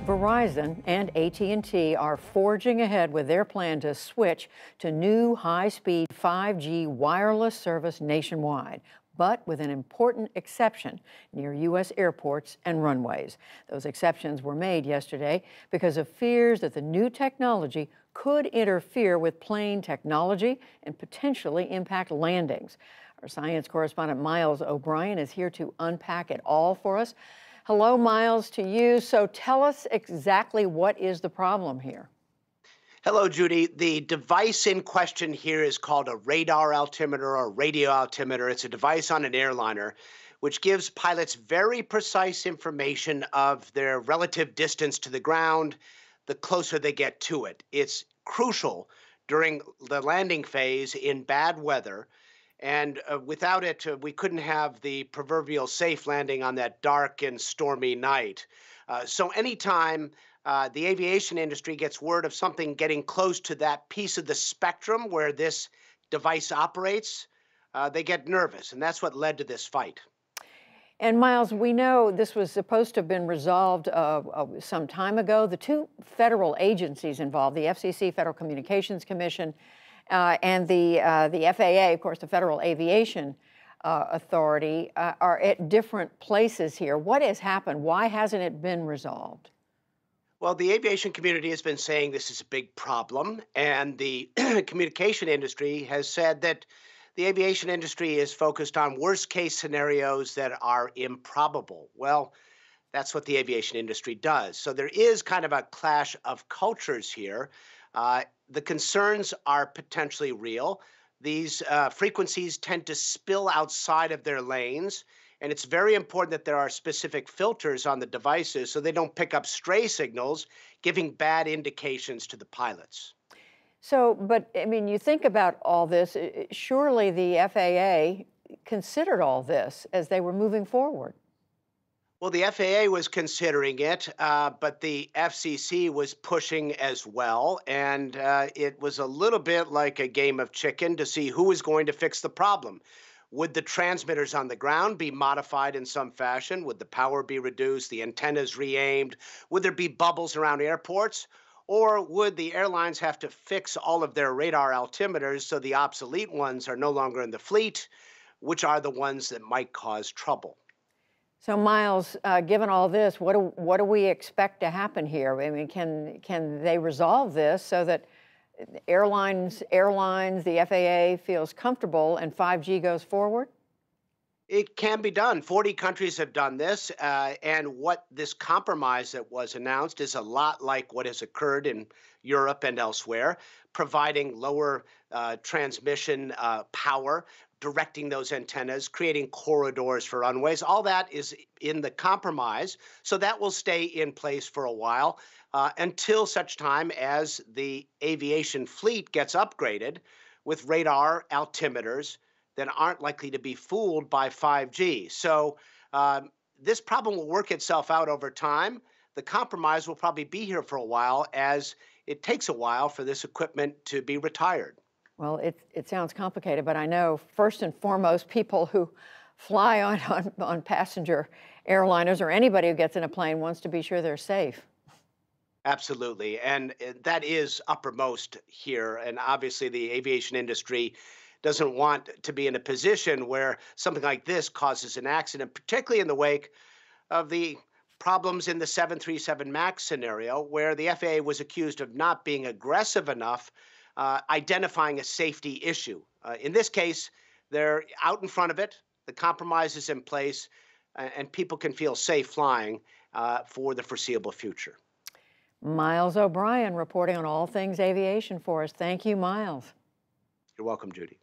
Verizon and AT&T are forging ahead with their plan to switch to new high-speed 5G wireless service nationwide, but with an important exception near U.S. airports and runways. Those exceptions were made yesterday because of fears that the new technology could interfere with plane technology and potentially impact landings. Our science correspondent Miles O'Brien is here to unpack it all for us. Hello, Miles, to you. So tell us exactly what is the problem here. Hello, Judy. The device in question here is called a radar altimeter or radio altimeter. It's a device on an airliner which gives pilots very precise information of their relative distance to the ground the closer they get to it. It's crucial during the landing phase in bad weather. And without it, we couldn't have the proverbial safe landing on that dark and stormy night. So anytime the aviation industry gets word of something getting close to that piece of the spectrum where this device operates, they get nervous. And that's what led to this fight. And Miles, we know this was supposed to have been resolved some time ago. The two federal agencies involved, the FCC, Federal Communications Commission, and the FAA, of course, the Federal Aviation Authority, are at different places here. What has happened? Why hasn't it been resolved? Well, the aviation community has been saying this is a big problem, and the communication industry has said that the aviation industry is focused on worst case scenarios that are improbable. Well, that's what the aviation industry does. So there is kind of a clash of cultures here. The concerns are potentially real. These frequencies tend to spill outside of their lanes, and it's very important that there are specific filters on the devices so they don't pick up stray signals, giving bad indications to the pilots. So, but I mean, you think about all this, surely the FAA considered all this as they were moving forward. Well, the FAA was considering it, but the FCC was pushing as well. And it was a little bit like a game of chicken to see who was going to fix the problem. Would the transmitters on the ground be modified in some fashion? Would the power be reduced, the antennas re-aimed? Would there be bubbles around airports? Or would the airlines have to fix all of their radar altimeters so the obsolete ones are no longer in the fleet, which are the ones that might cause trouble? So, Miles, given all this, what do we expect to happen here? I mean, can they resolve this so that airlines, the FAA feels comfortable and 5G goes forward? It can be done. 40 countries have done this. And what this compromise that was announced is a lot like what has occurred in Europe and elsewhere, providing lower transmission power, directing those antennas, creating corridors for runways. All that is in the compromise. So that will stay in place for a while until such time as the aviation fleet gets upgraded with radar altimeters that aren't likely to be fooled by 5G. So this problem will work itself out over time. The compromise will probably be here for a while, as it takes a while for this equipment to be retired. Well, it sounds complicated, but I know first and foremost, people who fly on passenger airliners or anybody who gets in a plane wants to be sure they're safe. Absolutely. And that is uppermost here. And obviously, the aviation industry doesn't want to be in a position where something like this causes an accident, particularly in the wake of the problems in the 737 MAX scenario, where the FAA was accused of not being aggressive enough identifying a safety issue. In this case, they're out in front of it, the compromise is in place, and people can feel safe flying for the foreseeable future. Miles O'Brien reporting on all things aviation for us. Thank you, Miles. You're welcome, Judy.